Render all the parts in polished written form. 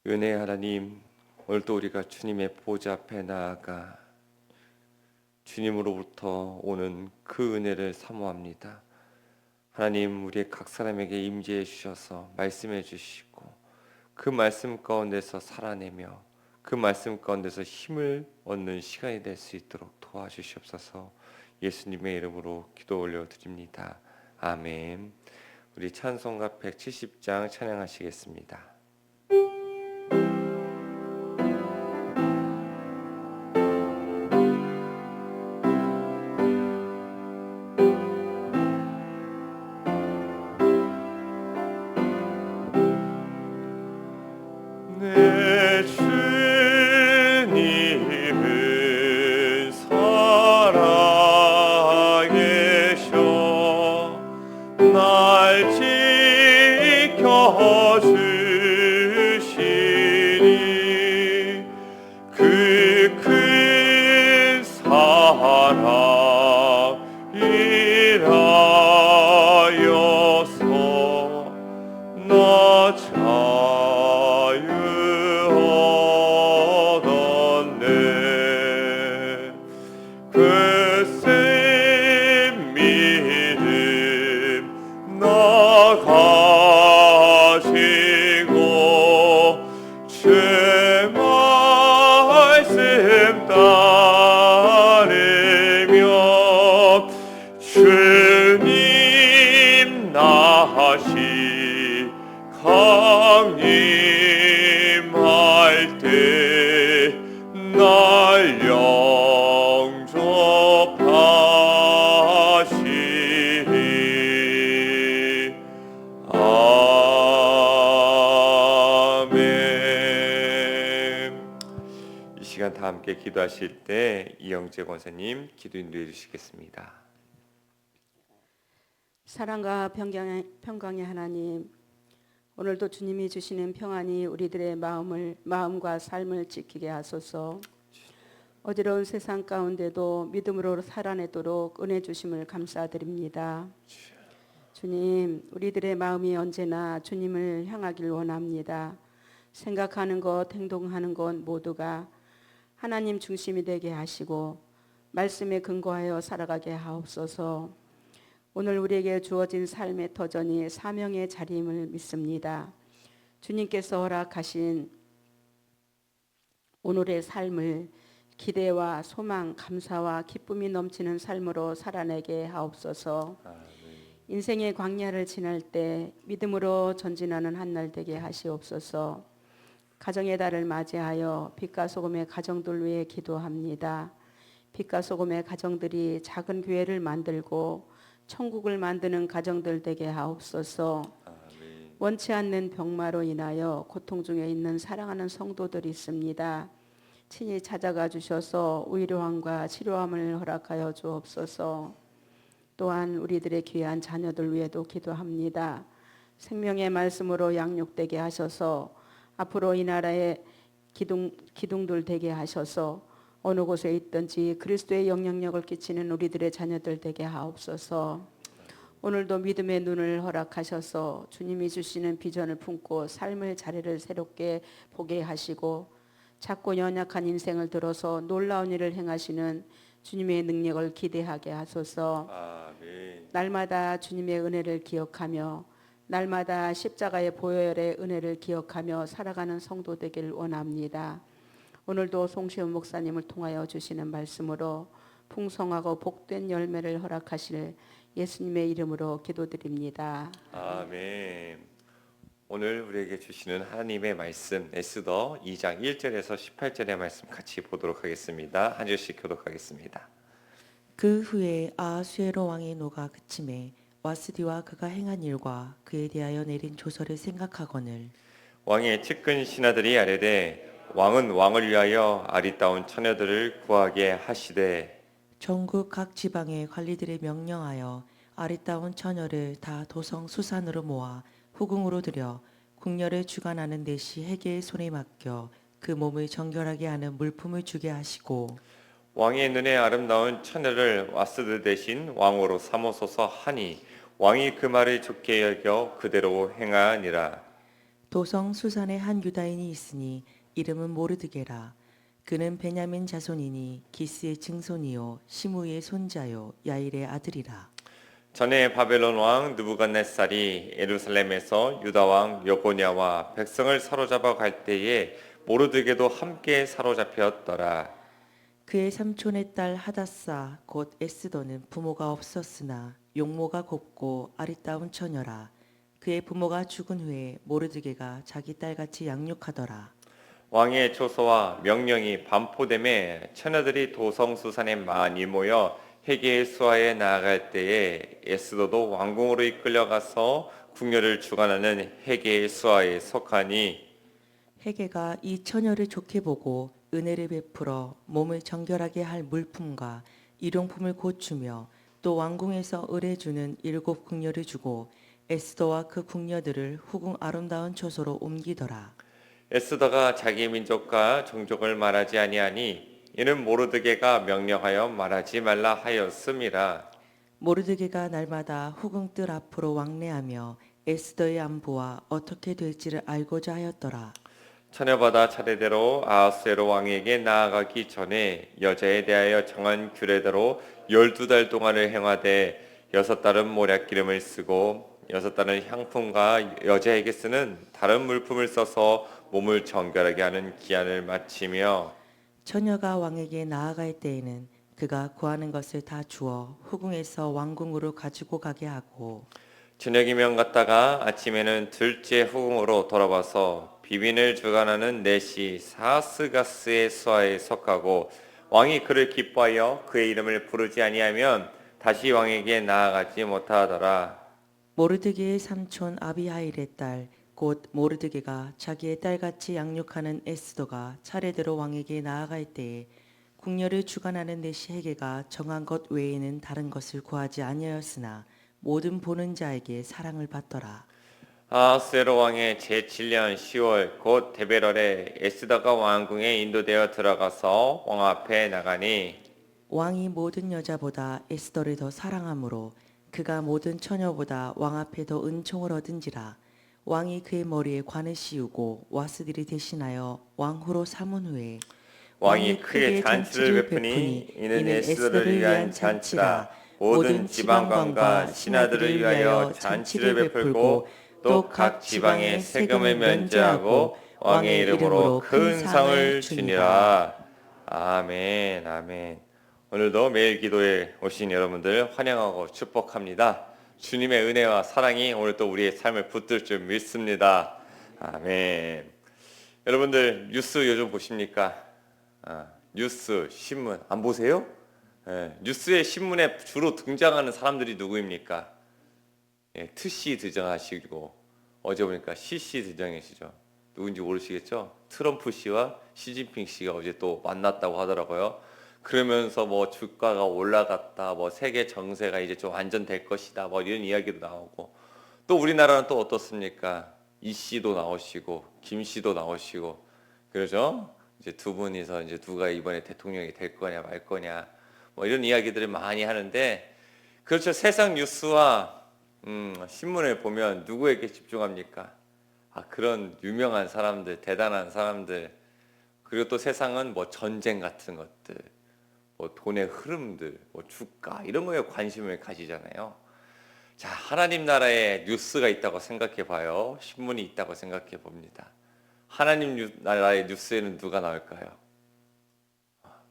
은혜의 하나님, 오늘도 우리가 주님의 보좌 앞에 나아가 주님으로부터 오는 그 은혜를 사모합니다. 하나님, 우리 각 사람에게 임재해 주셔서 말씀해 주시고 그 말씀 가운데서 살아내며 그 말씀 가운데서 힘을 얻는 시간이 될 수 있도록 도와주시옵소서. 예수님의 이름으로 기도 올려드립니다. 아멘. 우리 찬송가 170장 찬양하시겠습니다. 내 주님은 살아계셔 날 지켜주시니 그 큰 사랑이라여서 나 자유 얻었네. 글쎄 믿음 나가지고 주 말씀 따르며 주님 나시 강림할 때 날 영접하시리. 아멘. 이 시간 다 함께 기도하실 때 이영재 권사님 기도 인도해 주시겠습니다. 사랑과 평강의 하나님, 오늘도 주님이 주시는 평안이 우리들의 마음과 삶을 지키게 하소서. 어지러운 세상 가운데도 믿음으로 살아내도록 은혜 주심을 감사드립니다. 주님, 우리들의 마음이 언제나 주님을 향하길 원합니다. 생각하는 것, 행동하는 것 모두가 하나님 중심이 되게 하시고 말씀에 근거하여 살아가게 하옵소서. 오늘 우리에게 주어진 삶의 터전이 사명의 자리임을 믿습니다. 주님께서 허락하신 오늘의 삶을 기대와 소망, 감사와 기쁨이 넘치는 삶으로 살아내게 하옵소서. 인생의 광야를 지날 때 믿음으로 전진하는 한날 되게 하시옵소서. 가정의 달을 맞이하여 빛과 소금의 가정들 위해 기도합니다. 빛과 소금의 가정들이 작은 교회를 만들고 천국을 만드는 가정들 되게 하옵소서. 원치 않는 병마로 인하여 고통 중에 있는 사랑하는 성도들이 있습니다. 친히 찾아가 주셔서 위로함과 치료함을 허락하여 주옵소서. 또한 우리들의 귀한 자녀들 위해도 기도합니다. 생명의 말씀으로 양육되게 하셔서 앞으로 이 나라의 기둥들 되게 하셔서 어느 곳에 있든지 그리스도의 영향력을 끼치는 우리들의 자녀들 되게 하옵소서. 오늘도 믿음의 눈을 허락하셔서 주님이 주시는 비전을 품고 삶의 자리를 새롭게 보게 하시고 작고 연약한 인생을 들어서 놀라운 일을 행하시는 주님의 능력을 기대하게 하소서. 아멘. 날마다 주님의 은혜를 기억하며 날마다 십자가의 보혈의 은혜를 기억하며 살아가는 성도 되길 원합니다. 오늘도 송시현 목사님을 통하여 주시는 말씀으로 풍성하고 복된 열매를 허락하실 예수님의 이름으로 기도드립니다. 아멘. 오늘 우리에게 주시는 하나님의 말씀 에스더 2장 1절에서 18절의 말씀 같이 보도록 하겠습니다. 한 절씩 교독하겠습니다. 그 후에 아하수에로 왕의 노가 그침에 와스디와 그가 행한 일과 그에 대하여 내린 조서를 생각하거늘 왕의 측근 신하들이 아뢰되 왕은 왕을 위하여 아리따운 처녀들을 구하게 하시되 전국 각 지방의 관리들에 명령하여 아리따운 처녀를 다 도성 수산으로 모아 후궁으로 들여 궁녀를 주관하는 대시 해계의 손에 맡겨 그 몸을 정결하게 하는 물품을 주게 하시고 왕의 눈에 아름다운 처녀를 와스드 대신 왕으로 삼으소서 하니 왕이 그 말을 좋게 여겨 그대로 행하니라. 도성 수산에 한 유다인이 있으니 이름은 모르드게라. 그는 베냐민 자손이니 기스의 증손이요 시므의 손자요 야일의 아들이라. 전에 바벨론 왕 느부갓네살이 예루살렘에서 유다 왕 여고냐와 백성을 사로잡아 갈 때에 모르드게도 함께 사로잡혔더라. 그의 삼촌의 딸 하다사 곧 에스더는 부모가 없었으나 용모가 곱고 아리따운 처녀라. 그의 부모가 죽은 후에 모르드게가 자기 딸같이 양육하더라. 왕의 초소와 명령이 반포됨에 처녀들이 도성수산에 많이 모여 회개의 수하에 나아갈 때에 에스더도 왕궁으로 이끌려가서 궁녀를 주관하는 회개의 수하에 속하니 헤게가 이 처녀를 좋게 보고 은혜를 베풀어 몸을 정결하게 할 물품과 일용품을 고추며 또 왕궁에서 의뢰주는 7 궁녀를 주고 에스더와 그 궁녀들을 후궁 아름다운 초소로 옮기더라. 에스더가 자기 민족과 종족을 말하지 아니하니 이는 모르드게가 명령하여 말하지 말라 하였음이라. 모르드게가 날마다 후궁 뜰 앞으로 왕래하며 에스더의 안부와 어떻게 될지를 알고자 하였더라. 처녀마다 차례대로 아하수에로 왕에게 나아가기 전에 여자에 대하여 정한 규례대로 12달 동안을 행하되 6달은 모략기름을 쓰고 6달은 향품과 여자에게 쓰는 다른 물품을 써서 몸을 정결하게 하는 기한을 마치며 처녀가 왕에게 나아갈 때에는 그가 구하는 것을 다 주어 후궁에서 왕궁으로 가지고 가게 하고 저녁이면 갔다가 아침에는 둘째 후궁으로 돌아와서 비빈을 주관하는 내시 사스가스의 수하에 속하고 왕이 그를 기뻐하여 그의 이름을 부르지 아니하면 다시 왕에게 나아가지 못하더라. 모르드게의 삼촌 아비하일의 딸 곧 모르드게가 자기의 딸같이 양육하는 에스더가 차례대로 왕에게 나아갈 때에 궁녀를 주관하는 내시 헤게가 정한 것 외에는 다른 것을 구하지 아니하였으나 모든 보는 자에게 사랑을 받더라. 아하스웨로 왕의 제7년 10월 곧 데베럴에 에스더가 왕궁에 인도되어 들어가서 왕 앞에 나가니 왕이 모든 여자보다 에스더를 더 사랑하므로 그가 모든 처녀보다 왕 앞에 더 은총을 얻은지라. 왕이 그의 머리에 관을 씌우고 와스들이 대신하여 왕후로 삼은 후에 왕이 크게 잔치를 베푸니 이는 에스더를 위한 잔치라. 모든 지방관과 신하들을 위하여 잔치를 베풀고 또 각 지방의 세금을 면제하고 왕의 이름으로 큰 상을 주니라. 아멘, 아멘. 오늘도 매일 기도에 오신 여러분들 환영하고 축복합니다. 주님의 은혜와 사랑이 오늘 또 우리의 삶을 붙들 줄 믿습니다. 아멘. 여러분들 뉴스 요즘 보십니까? 뉴스, 신문 안 보세요? 뉴스에 신문에 주로 등장하는 사람들이 누구입니까? 트씨 등장하시고 어제 보니까 시씨 등장하시죠. 누군지 모르시겠죠? 트럼프 씨와 시진핑 씨가 어제 또 만났다고 하더라고요. 그러면서 뭐 주가가 올라갔다, 뭐 세계 정세가 이제 좀 안전될 것이다, 뭐 이런 이야기도 나오고 또 우리나라는 또 어떻습니까? 이 씨도 나오시고 김 씨도 나오시고 그러죠? 이제 두 분이서 이제 누가 이번에 대통령이 될 거냐 말 거냐 뭐 이런 이야기들을 많이 하는데 그렇죠. 세상 뉴스와 신문을 보면 누구에게 집중합니까? 그런 유명한 사람들, 대단한 사람들 그리고 또 세상은 뭐 전쟁 같은 것들 뭐 돈의 흐름들, 뭐 주가 이런 거에 관심을 가지잖아요. 자, 하나님 나라에 뉴스가 있다고 생각해 봐요. 신문이 있다고 생각해 봅니다. 하나님 나라의 뉴스에는 누가 나올까요?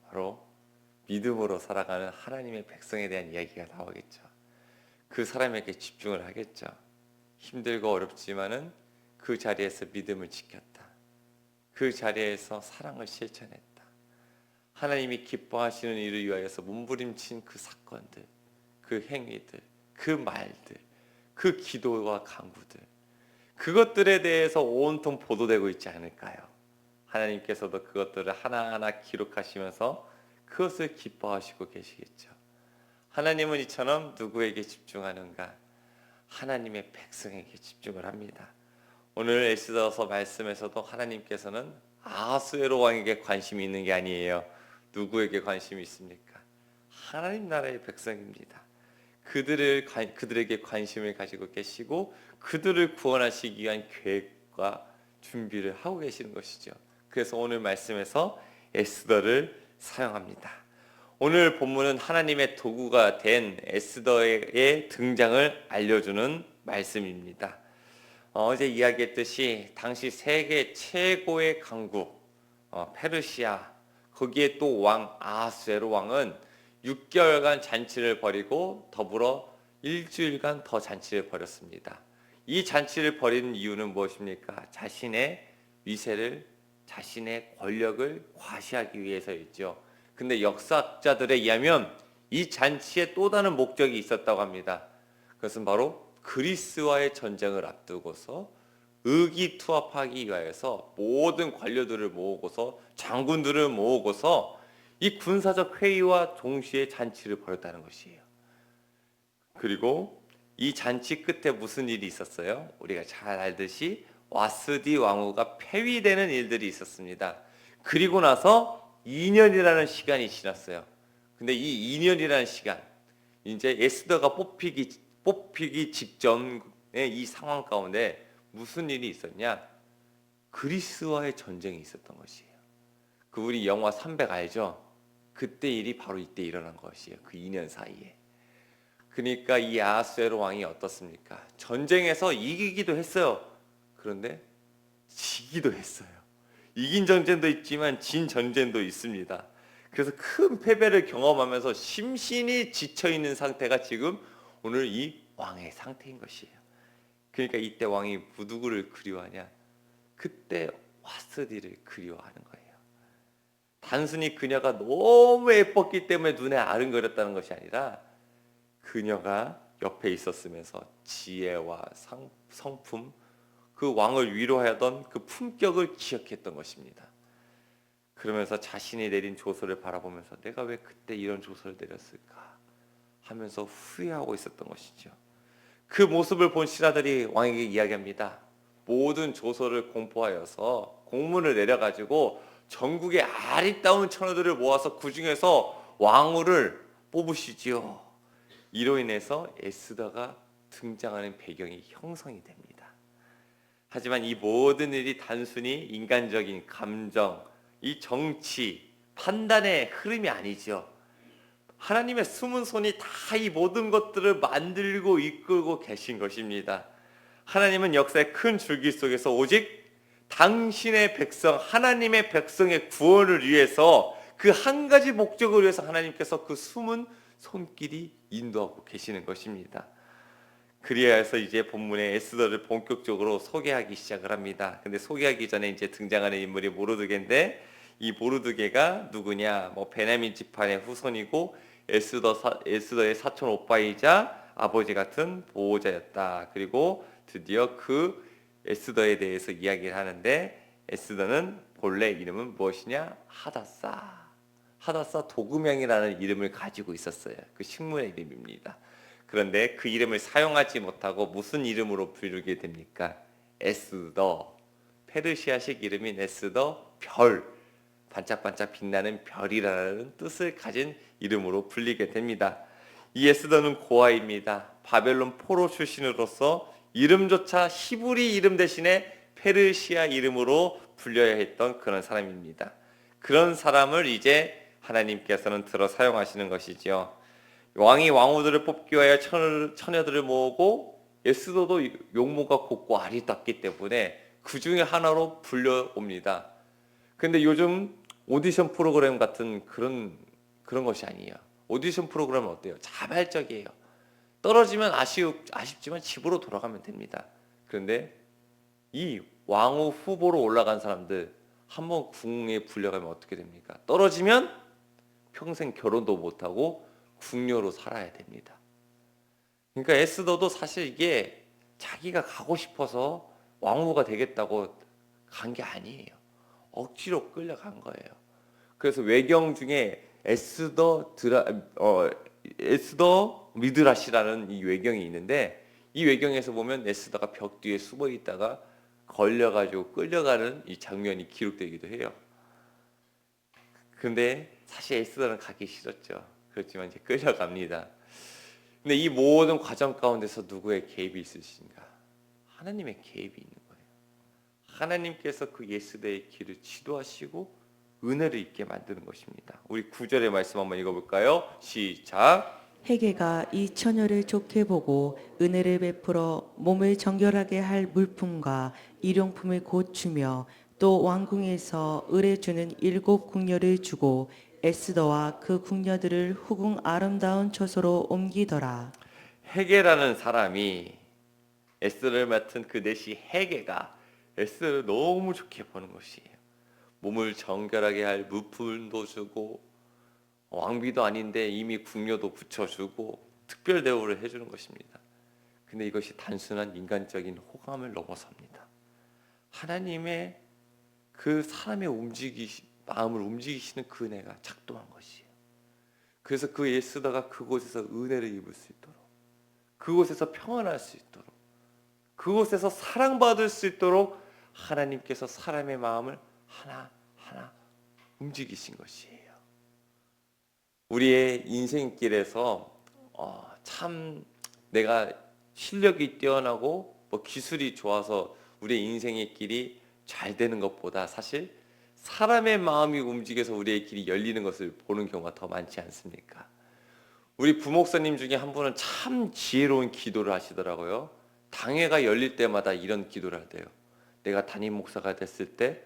바로 믿음으로 살아가는 하나님의 백성에 대한 이야기가 나오겠죠. 그 사람에게 집중을 하겠죠. 힘들고 어렵지만은 그 자리에서 믿음을 지켰다. 그 자리에서 사랑을 실천했다. 하나님이 기뻐하시는 일을 위하여서 몸부림친 그 사건들, 그 행위들, 그 말들, 그 기도와 간구들 그것들에 대해서 온통 보도되고 있지 않을까요? 하나님께서도 그것들을 하나하나 기록하시면서 그것을 기뻐하시고 계시겠죠. 하나님은 이처럼 누구에게 집중하는가? 하나님의 백성에게 집중을 합니다. 오늘 에스더서 말씀에서도 하나님께서는 아하수에로 왕에게 관심이 있는 게 아니에요. 누구에게 관심이 있습니까? 하나님 나라의 백성입니다. 그들에게 관심을 가지고 계시고 그들을 구원하시기 위한 계획과 준비를 하고 계시는 것이죠. 그래서 오늘 말씀에서 에스더를 사용합니다. 오늘 본문은 하나님의 도구가 된 에스더의 등장을 알려주는 말씀입니다. 어제 이야기했듯이 당시 세계 최고의 강국 페르시아, 거기에 또 왕 아하수에로 왕은 6개월간 잔치를 벌이고 더불어 일주일간 더 잔치를 벌였습니다. 이 잔치를 벌이는 이유는 무엇입니까? 자신의 위세를, 자신의 권력을 과시하기 위해서였죠. 근데 역사학자들에 의하면 이 잔치에 또 다른 목적이 있었다고 합니다. 그것은 바로 그리스와의 전쟁을 앞두고서 의기투합하기 위하여서 모든 관료들을 모으고서 장군들을 모으고서 이 군사적 회의와 동시에 잔치를 벌였다는 것이에요. 그리고 이 잔치 끝에 무슨 일이 있었어요? 우리가 잘 알듯이 와스디 왕후가 폐위되는 일들이 있었습니다. 그리고 나서 2년이라는 시간이 지났어요. 근데 이 2년이라는 시간, 이제 에스더가 뽑히기 직전의 이 상황 가운데 무슨 일이 있었냐? 그리스와의 전쟁이 있었던 것이에요. 그 우리 영화 300 알죠? 그때 일이 바로 이때 일어난 것이에요. 그 2년 사이에. 그러니까 이 아하수에로 왕이 어떻습니까? 전쟁에서 이기기도 했어요. 그런데 지기도 했어요. 이긴 전쟁도 있지만 진 전쟁도 있습니다. 그래서 큰 패배를 경험하면서 심신이 지쳐있는 상태가 지금 오늘 이 왕의 상태인 것이에요. 그러니까 이때 왕이 누구를 그리워하냐? 그때 와스디를 그리워하는 거예요. 단순히 그녀가 너무 예뻤기 때문에 눈에 아른거렸다는 것이 아니라 그녀가 옆에 있었으면서 지혜와 성품, 그 왕을 위로하던 그 품격을 기억했던 것입니다. 그러면서 자신이 내린 조서를 바라보면서 내가 왜 그때 이런 조서를 내렸을까 하면서 후회하고 있었던 것이죠. 그 모습을 본 신하들이 왕에게 이야기합니다. 모든 조서를 공포하여서 공문을 내려가지고 전국의 아리따운 처녀들을 모아서 그 중에서 왕후를 뽑으시지요. 이로 인해서 에스더가 등장하는 배경이 형성이 됩니다. 하지만 이 모든 일이 단순히 인간적인 감정, 이 정치, 판단의 흐름이 아니죠. 하나님의 숨은 손이 다 이 모든 것들을 만들고 이끌고 계신 것입니다. 하나님은 역사의 큰 줄기 속에서 오직 당신의 백성, 하나님의 백성의 구원을 위해서 그 한 가지 목적을 위해서 하나님께서 그 숨은 손길이 인도하고 계시는 것입니다. 그리하여서 이제 본문의 에스더를 본격적으로 소개하기 시작을 합니다. 근데 소개하기 전에 이제 등장하는 인물이 모르드게인데 이 모르드게가 누구냐? 베냐민 지파의 후손이고 에스더의 사촌 오빠이자 아버지 같은 보호자였다. 그리고 드디어 그 에스더에 대해서 이야기를 하는데 에스더는 본래 이름은 무엇이냐? 하다사 도금형이라는 이름을 가지고 있었어요. 그 식물의 이름입니다. 그런데 그 이름을 사용하지 못하고 무슨 이름으로 부르게 됩니까? 에스더, 페르시아식 이름인 에스더, 별, 반짝반짝 빛나는 별이라는 뜻을 가진 이름으로 불리게 됩니다. 이 에스더는 고아입니다. 바벨론 포로 출신으로서 이름조차 히브리 이름 대신에 페르시아 이름으로 불려야 했던 그런 사람입니다. 그런 사람을 이제 하나님께서는 들어 사용하시는 것이지요. 왕이 왕후들을 뽑기 위하여 처녀들을 모으고 에스더도 용모가 곱고 아리답기 때문에 그 중에 하나로 불려옵니다. 근데 요즘 오디션 프로그램 같은 그런 것이 아니에요. 오디션 프로그램은 어때요? 자발적이에요. 떨어지면 아쉽지만 집으로 돌아가면 됩니다. 그런데 이 왕후 후보로 올라간 사람들 한번 궁에 불려가면 어떻게 됩니까? 떨어지면 평생 결혼도 못하고 궁녀로 살아야 됩니다. 그러니까 에스더도 사실 이게 자기가 가고 싶어서 왕후가 되겠다고 간 게 아니에요. 억지로 끌려간 거예요. 그래서 외경 중에 에스더 미드라시라는 이 외경이 있는데 이 외경에서 보면 에스더가 벽 뒤에 숨어 있다가 걸려가지고 끌려가는 이 장면이 기록되기도 해요. 근데 사실 에스더는 가기 싫었죠. 그렇지만 이제 끌려갑니다. 근데 이 모든 과정 가운데서 누구의 개입이 있으신가? 하나님의 개입이 있는 거예요. 하나님께서 그 에스더의 길을 지도하시고 은혜를 입게 만드는 것입니다. 우리 9절의 말씀 한번 읽어볼까요? 시작. 헤게가 이 처녀를 좋게 보고 은혜를 베풀어 몸을 정결하게 할 물품과 일용품을 곧 주며 또 왕궁에서 을에 주는 7 궁녀를 주고 에스더와 그 궁녀들을 후궁 아름다운 처소로 옮기더라. 헤게라는 사람이 에스더를 맡은 그 내시 헤게가 에스더를 너무 좋게 보는 것이에요. 몸을 정결하게 할 물품도 주고 왕비도 아닌데 이미 궁녀도 붙여주고 특별 대우를 해주는 것입니다. 근데 이것이 단순한 인간적인 호감을 넘어섭니다. 하나님의 그 사람의 마음을 움직이시는 그 은혜가 작동한 것이에요. 그래서 그 에스더가 그곳에서 은혜를 입을 수 있도록, 그곳에서 평안할 수 있도록, 그곳에서 사랑받을 수 있도록 하나님께서 사람의 마음을 하나하나 움직이신 것이에요. 우리의 인생길에서 참 내가 실력이 뛰어나고 뭐 기술이 좋아서 우리의 인생의 길이 잘 되는 것보다 사실 사람의 마음이 움직여서 우리의 길이 열리는 것을 보는 경우가 더 많지 않습니까? 우리 부목사님 중에 한 분은 참 지혜로운 기도를 하시더라고요. 당회가 열릴 때마다 이런 기도를 하대요. 내가 담임 목사가 됐을 때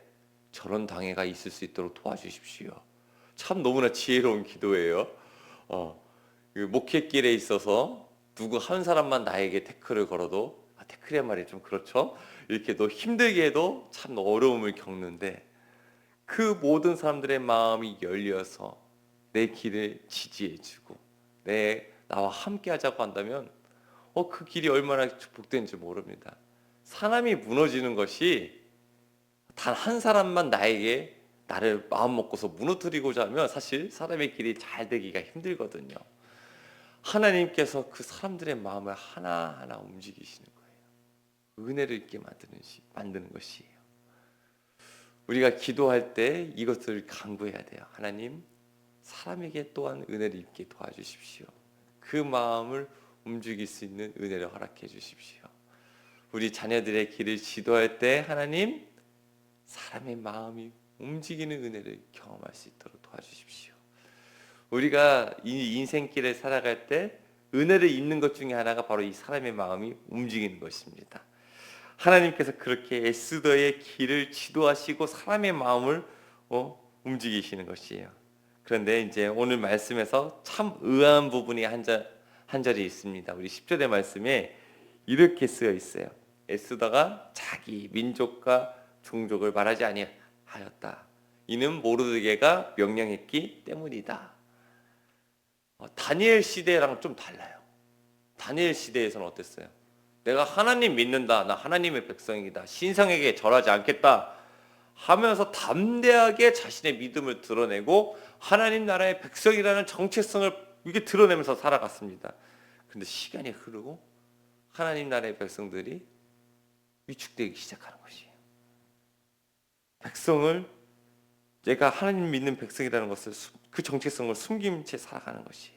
저런 당회가 있을 수 있도록 도와주십시오. 참 너무나 지혜로운 기도예요. 그 목회길에 있어서 누구 한 사람만 나에게 태클을 걸어도 태클의 말이 좀 그렇죠. 이렇게 너 힘들게 해도 참 어려움을 겪는데 그 모든 사람들의 마음이 열려서 내 길을 지지해주고 나와 함께 하자고 한다면 그 길이 얼마나 축복된지 모릅니다. 사람이 무너지는 것이 단 한 사람만 나를 마음 먹고서 무너뜨리고자 하면 사실 사람의 길이 잘 되기가 힘들거든요. 하나님께서 그 사람들의 마음을 하나하나 움직이시는 거예요. 은혜를 있게 만드는 것이에요. 우리가 기도할 때 이것을 간구해야 돼요. 하나님, 사람에게 또한 은혜를 입게 도와주십시오. 그 마음을 움직일 수 있는 은혜를 허락해 주십시오. 우리 자녀들의 길을 지도할 때 하나님, 사람의 마음이 움직이는 은혜를 경험할 수 있도록 도와주십시오. 우리가 이 인생길을 살아갈 때 은혜를 입는 것 중에 하나가 바로 이 사람의 마음이 움직이는 것입니다. 하나님께서 그렇게 에스더의 길을 지도하시고 사람의 마음을 움직이시는 것이에요. 그런데 이제 오늘 말씀에서 참 의아한 부분이 한 절이 있습니다. 우리 10절의 말씀에 이렇게 쓰여 있어요. 에스더가 자기 민족과 종족을 말하지 아니하였다. 이는 모르드게가 명령했기 때문이다. 다니엘 시대랑 좀 달라요. 다니엘 시대에서는 어땠어요? 내가 하나님 믿는다. 나 하나님의 백성이다. 신상에게 절하지 않겠다. 하면서 담대하게 자신의 믿음을 드러내고 하나님 나라의 백성이라는 정체성을 이렇게 드러내면서 살아갔습니다. 그런데 시간이 흐르고 하나님 나라의 백성들이 위축되기 시작하는 것이에요. 백성을 내가 하나님 믿는 백성이라는 것을 그 정체성을 숨긴 채 살아가는 것이에요.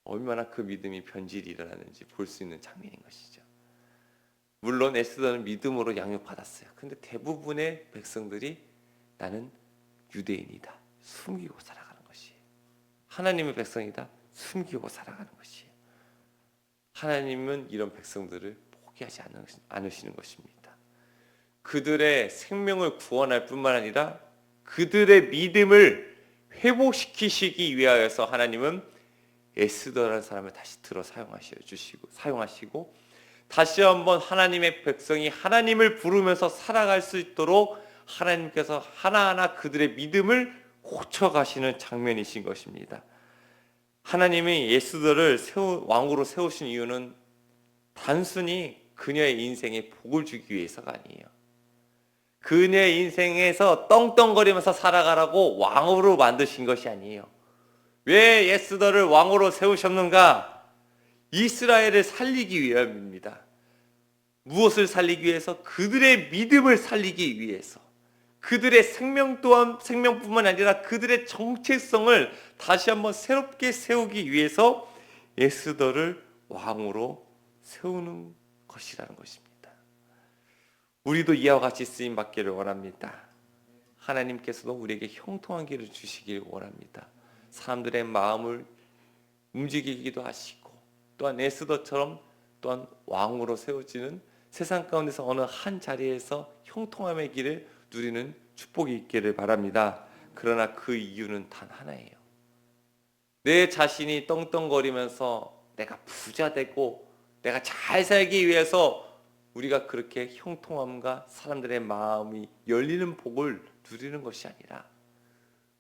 얼마나 그 믿음이 변질이 일어나는지 볼 수 있는 장면인 것이죠. 물론 에스더는 믿음으로 양육받았어요. 근데 대부분의 백성들이 나는 유대인이다. 숨기고 살아가는 것이에요. 하나님의 백성이다. 숨기고 살아가는 것이에요. 하나님은 이런 백성들을 포기하지 않으시는 것입니다. 그들의 생명을 구원할 뿐만 아니라 그들의 믿음을 회복시키시기 위하여서 하나님은 에스더라는 사람을 다시 들어 사용하시고 다시 한번 하나님의 백성이 하나님을 부르면서 살아갈 수 있도록 하나님께서 하나하나 그들의 믿음을 고쳐가시는 장면이신 것입니다. 하나님이 에스더를 왕으로 세우신 이유는 단순히 그녀의 인생에 복을 주기 위해서가 아니에요. 그녀의 인생에서 떵떵거리면서 살아가라고 왕으로 만드신 것이 아니에요. 왜 에스더를 왕으로 세우셨는가? 이스라엘을 살리기 위함입니다. 무엇을 살리기 위해서? 그들의 믿음을 살리기 위해서. 그들의 생명뿐만 아니라 그들의 정체성을 다시 한번 새롭게 세우기 위해서 에스더를 왕으로 세우는 것이라는 것입니다. 우리도 이와 같이 쓰임 받기를 원합니다. 하나님께서도 우리에게 형통한 길을 주시길 원합니다. 사람들의 마음을 움직이기도 하시고 또한 에스더처럼 또한 왕으로 세워지는 세상 가운데서 어느 한 자리에서 형통함의 길을 누리는 축복이 있기를 바랍니다. 그러나 그 이유는 단 하나예요. 내 자신이 떵떵거리면서 내가 부자 되고 내가 잘 살기 위해서 우리가 그렇게 형통함과 사람들의 마음이 열리는 복을 누리는 것이 아니라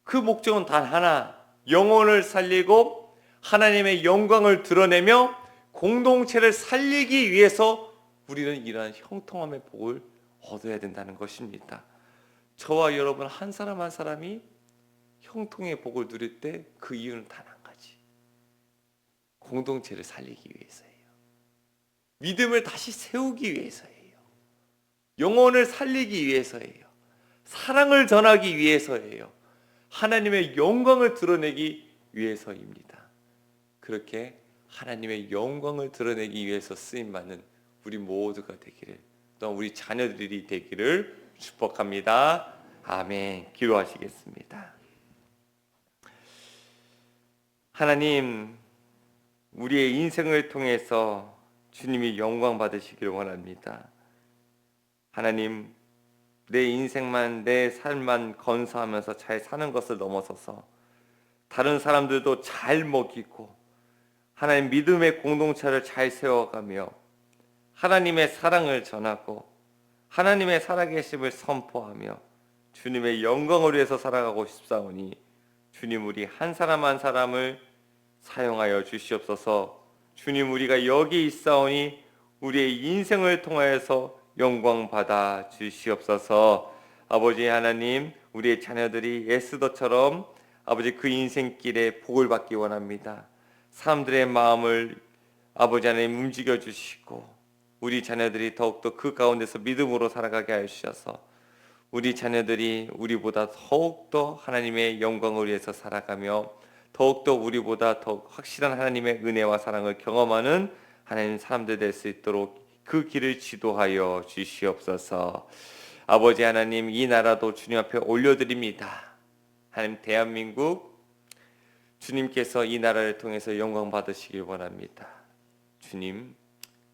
그 목적은 단 하나, 영혼을 살리고 하나님의 영광을 드러내며 공동체를 살리기 위해서 우리는 이러한 형통함의 복을 얻어야 된다는 것입니다. 저와 여러분 한 사람 한 사람이 형통의 복을 누릴 때 그 이유는 단 한 가지, 공동체를 살리기 위해서예요. 믿음을 다시 세우기 위해서예요. 영혼을 살리기 위해서예요. 사랑을 전하기 위해서예요. 하나님의 영광을 드러내기 위해서입니다. 그렇게 하나님의 영광을 드러내기 위해서 쓰임받는 우리 모두가 되기를, 또 우리 자녀들이 되기를 축복합니다. 아멘. 기도하시겠습니다. 하나님, 우리의 인생을 통해서 주님이 영광 받으시기를 원합니다. 하나님, 내 인생만, 내 삶만 건사하면서 잘 사는 것을 넘어서서 다른 사람들도 잘 먹이고 하나님 믿음의 공동체를 잘 세워가며 하나님의 사랑을 전하고 하나님의 살아계심을 선포하며 주님의 영광을 위해서 살아가고 싶사오니 주님, 우리 한 사람 한 사람을 사용하여 주시옵소서. 주님, 우리가 여기 있사오니 우리의 인생을 통하여서 영광 받아 주시옵소서. 아버지 하나님, 우리의 자녀들이 에스더처럼 아버지 그 인생길에 복을 받기 원합니다. 사람들의 마음을 아버지 하나님 움직여 주시고 우리 자녀들이 더욱더 그 가운데서 믿음으로 살아가게 하여 주셔서 우리 자녀들이 우리보다 더욱더 하나님의 영광을 위해서 살아가며 더욱더 우리보다 더 확실한 하나님의 은혜와 사랑을 경험하는 하나님 사람들 될 수 있도록 그 길을 지도하여 주시옵소서. 아버지 하나님, 이 나라도 주님 앞에 올려드립니다. 하나님, 대한민국 주님께서 이 나라를 통해서 영광 받으시길 원합니다. 주님,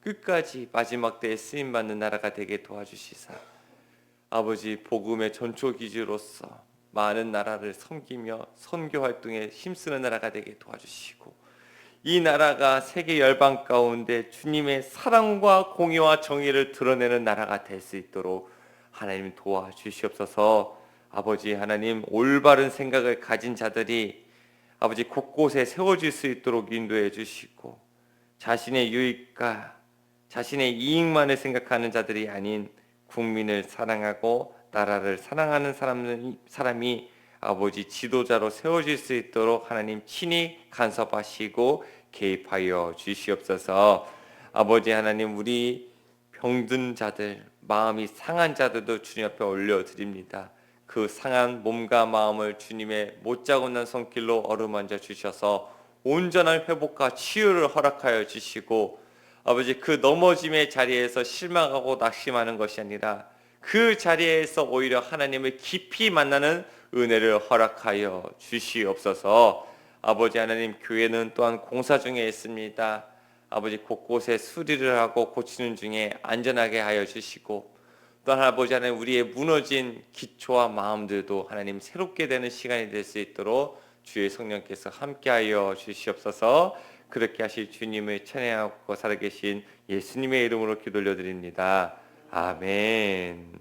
끝까지 마지막 때에 쓰임받는 나라가 되게 도와주시사 아버지 복음의 전초기지로서 많은 나라를 섬기며 선교 활동에 힘쓰는 나라가 되게 도와주시고 이 나라가 세계 열방 가운데 주님의 사랑과 공의와 정의를 드러내는 나라가 될 수 있도록 하나님 도와주시옵소서. 아버지 하나님, 올바른 생각을 가진 자들이 아버지 곳곳에 세워질 수 있도록 인도해 주시고 자신의 유익과 자신의 이익만을 생각하는 자들이 아닌 국민을 사랑하고 나라를 사랑하는 사람이 아버지 지도자로 세워질 수 있도록 하나님 친히 간섭하시고 개입하여 주시옵소서. 아버지 하나님, 우리 병든 자들, 마음이 상한 자들도 주님 앞에 올려드립니다. 그 상한 몸과 마음을 주님의 못자국난 손길로 어루만져 주셔서 온전한 회복과 치유를 허락하여 주시고 아버지 그 넘어짐의 자리에서 실망하고 낙심하는 것이 아니라 그 자리에서 오히려 하나님을 깊이 만나는 은혜를 허락하여 주시옵소서. 아버지 하나님, 교회는 또한 공사 중에 있습니다. 아버지 곳곳에 수리를 하고 고치는 중에 안전하게 하여 주시고 또한 아버지 하나님, 우리의 무너진 기초와 마음들도 하나님 새롭게 되는 시간이 될 수 있도록 주의 성령께서 함께하여 주시옵소서. 그렇게 하실 주님을 찬양하고 살아계신 예수님의 이름으로 기도 올려드립니다. 아멘.